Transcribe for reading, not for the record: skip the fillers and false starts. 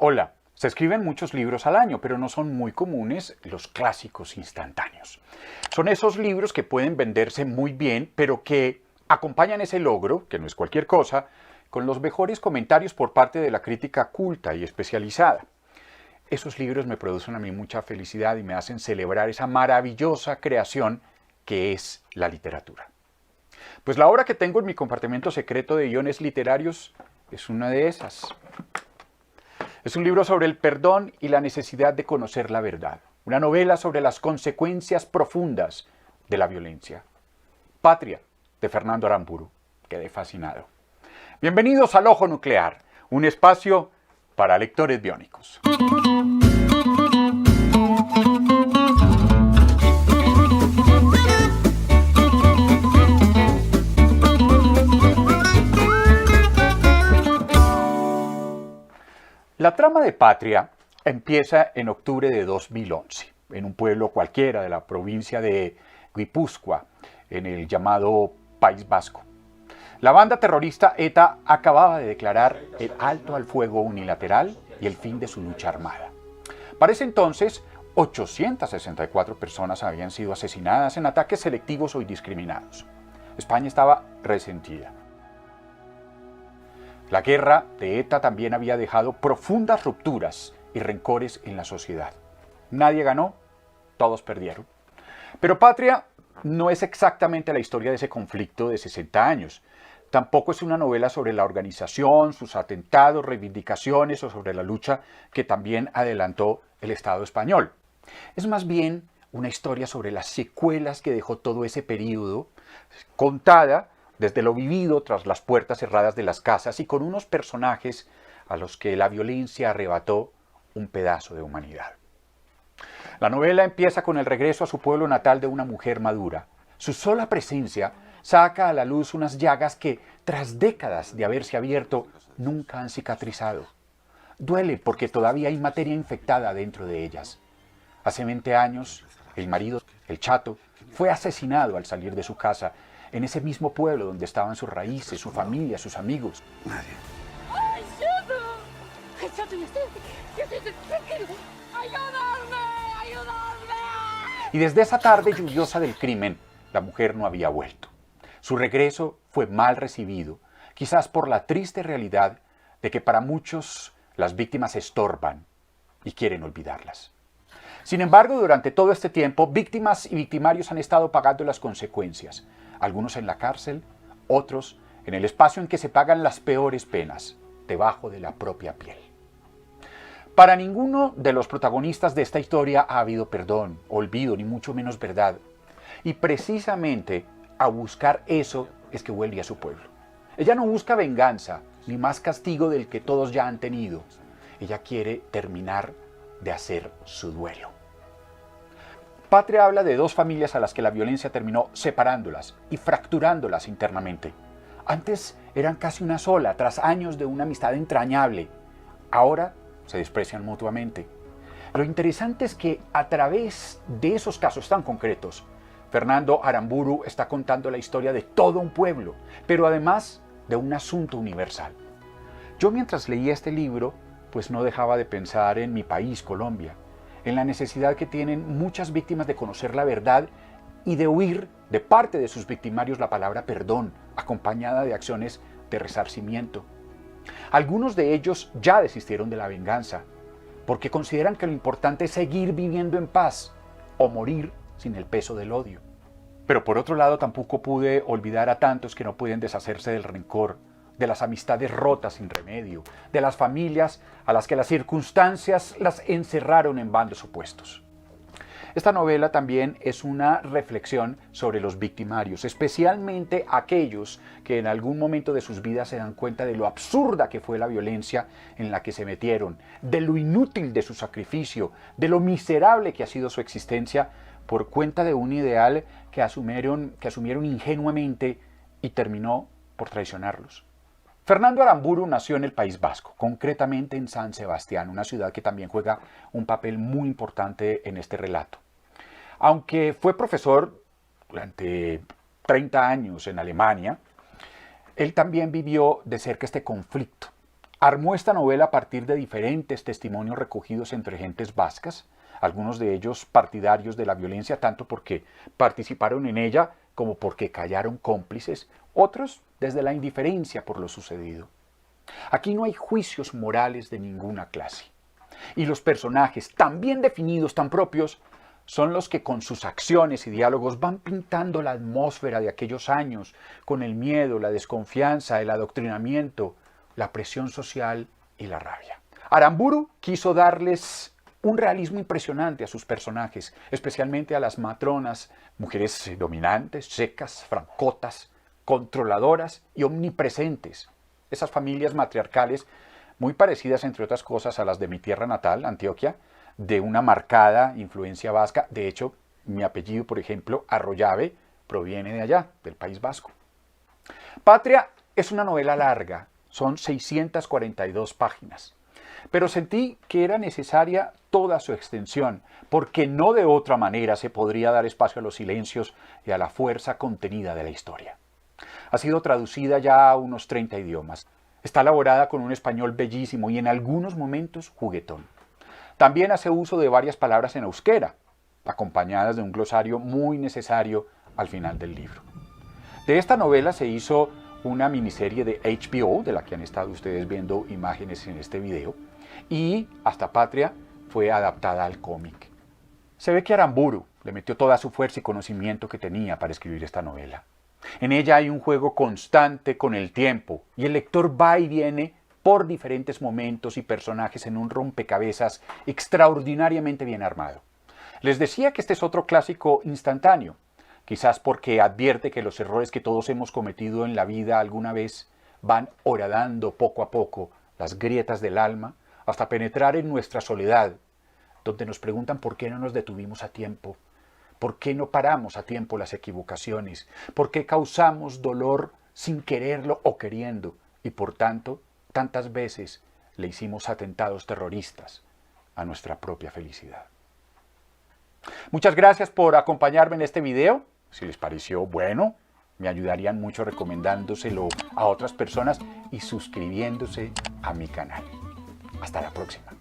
Hola, se escriben muchos libros al año, pero no son muy comunes los clásicos instantáneos. Son esos libros que pueden venderse muy bien, pero que acompañan ese logro, que no es cualquier cosa, con los mejores comentarios por parte de la crítica culta y especializada. Esos libros me producen a mí mucha felicidad y me hacen celebrar esa maravillosa creación que es la literatura. Pues la obra que tengo en mi compartimento secreto de guiones literarios es una de esas. Es un libro sobre el perdón y la necesidad de conocer la verdad. Una novela sobre las consecuencias profundas de la violencia. Patria, de Fernando Aramburu. Quedé fascinado. Bienvenidos al Ojo Nuclear, un espacio para lectores biónicos. La trama de Patria empieza en octubre de 2011, en un pueblo cualquiera de la provincia de Guipúzcoa, en el llamado País Vasco. La banda terrorista ETA acababa de declarar el alto al fuego unilateral y el fin de su lucha armada. Para ese entonces, 864 personas habían sido asesinadas en ataques selectivos o indiscriminados. España estaba resentida. La guerra de ETA también había dejado profundas rupturas y rencores en la sociedad. Nadie ganó, todos perdieron. Pero Patria no es exactamente la historia de ese conflicto de 60 años. Tampoco es una novela sobre la organización, sus atentados, reivindicaciones o sobre la lucha que también adelantó el Estado español. Es más bien una historia sobre las secuelas que dejó todo ese periodo, contada desde lo vivido tras las puertas cerradas de las casas y con unos personajes a los que la violencia arrebató un pedazo de humanidad. La novela empieza con el regreso a su pueblo natal de una mujer madura. Su sola presencia saca a la luz unas llagas que, tras décadas de haberse abierto, nunca han cicatrizado. Duele porque todavía hay materia infectada dentro de ellas. Hace 20 años, el marido, el Chato, fue asesinado al salir de su casa, en ese mismo pueblo donde estaban sus raíces, su familia, sus amigos. Nadie. Y desde esa tarde lluviosa del crimen, la mujer no había vuelto. Su regreso fue mal recibido, quizás por la triste realidad de que para muchos las víctimas estorban y quieren olvidarlas. Sin embargo, durante todo este tiempo, víctimas y victimarios han estado pagando las consecuencias. Algunos en la cárcel, otros en el espacio en que se pagan las peores penas, debajo de la propia piel. Para ninguno de los protagonistas de esta historia ha habido perdón, olvido, ni mucho menos verdad. Y precisamente a buscar eso es que vuelve a su pueblo. Ella no busca venganza, ni más castigo del que todos ya han tenido. Ella quiere terminar de hacer su duelo. Patria habla de dos familias a las que la violencia terminó separándolas y fracturándolas internamente. Antes eran casi una sola, tras años de una amistad entrañable. Ahora se desprecian mutuamente. Lo interesante es que a través de esos casos tan concretos, Fernando Aramburu está contando la historia de todo un pueblo, pero además de un asunto universal. Yo mientras leía este libro, pues no dejaba de pensar en mi país, Colombia, en la necesidad que tienen muchas víctimas de conocer la verdad y de oír de parte de sus victimarios la palabra perdón, acompañada de acciones de resarcimiento. Algunos de ellos ya desistieron de la venganza, porque consideran que lo importante es seguir viviendo en paz o morir sin el peso del odio. Pero por otro lado tampoco pude olvidar a tantos que no pueden deshacerse del rencor, de las amistades rotas sin remedio, de las familias a las que las circunstancias las encerraron en bandos opuestos. Esta novela también es una reflexión sobre los victimarios, especialmente aquellos que en algún momento de sus vidas se dan cuenta de lo absurda que fue la violencia en la que se metieron, de lo inútil de su sacrificio, de lo miserable que ha sido su existencia por cuenta de un ideal que asumieron ingenuamente y terminó por traicionarlos. Fernando Aramburu nació en el País Vasco, concretamente en San Sebastián, una ciudad que también juega un papel muy importante en este relato. Aunque fue profesor durante 30 años en Alemania, él también vivió de cerca este conflicto Armó esta novela a partir de diferentes testimonios recogidos entre gentes vascas, algunos de ellos partidarios de la violencia tanto porque participaron en ella como porque callaron cómplices, otros desde la indiferencia por lo sucedido. Aquí no hay juicios morales de ninguna clase. Y los personajes, tan bien definidos, tan propios, son los que con sus acciones y diálogos van pintando la atmósfera de aquellos años, con el miedo, la desconfianza, el adoctrinamiento, la presión social y la rabia. Aramburu quiso darles un realismo impresionante a sus personajes, especialmente a las matronas, mujeres dominantes, secas, francotas, controladoras y omnipresentes. Esas familias matriarcales, muy parecidas entre otras cosas a las de mi tierra natal, Antioquia, de una marcada influencia vasca. De hecho, mi apellido, por ejemplo, Arroyave, proviene de allá, del País Vasco. Patria es una novela larga, son 642 páginas. Pero sentí que era necesaria toda su extensión, porque no de otra manera se podría dar espacio a los silencios y a la fuerza contenida de la historia. Ha sido traducida ya a unos 30 idiomas. Está elaborada con un español bellísimo y en algunos momentos juguetón. También hace uso de varias palabras en euskera, acompañadas de un glosario muy necesario al final del libro. De esta novela se hizo una miniserie de HBO, de la que han estado ustedes viendo imágenes en este video, y Hasta Patria fue adaptada al cómic. Se ve que Aramburu le metió toda su fuerza y conocimiento que tenía para escribir esta novela. En ella hay un juego constante con el tiempo y el lector va y viene por diferentes momentos y personajes en un rompecabezas extraordinariamente bien armado. Les decía que este es otro clásico instantáneo, quizás porque advierte que los errores que todos hemos cometido en la vida alguna vez van horadando poco a poco las grietas del alma hasta penetrar en nuestra soledad, donde nos preguntan por qué no nos detuvimos a tiempo, por qué no paramos a tiempo las equivocaciones, por qué causamos dolor sin quererlo o queriendo y por tanto tantas veces le hicimos atentados terroristas a nuestra propia felicidad. Muchas gracias por acompañarme en este video. Si les pareció bueno, me ayudarían mucho recomendándoselo a otras personas y suscribiéndose a mi canal. Hasta la próxima.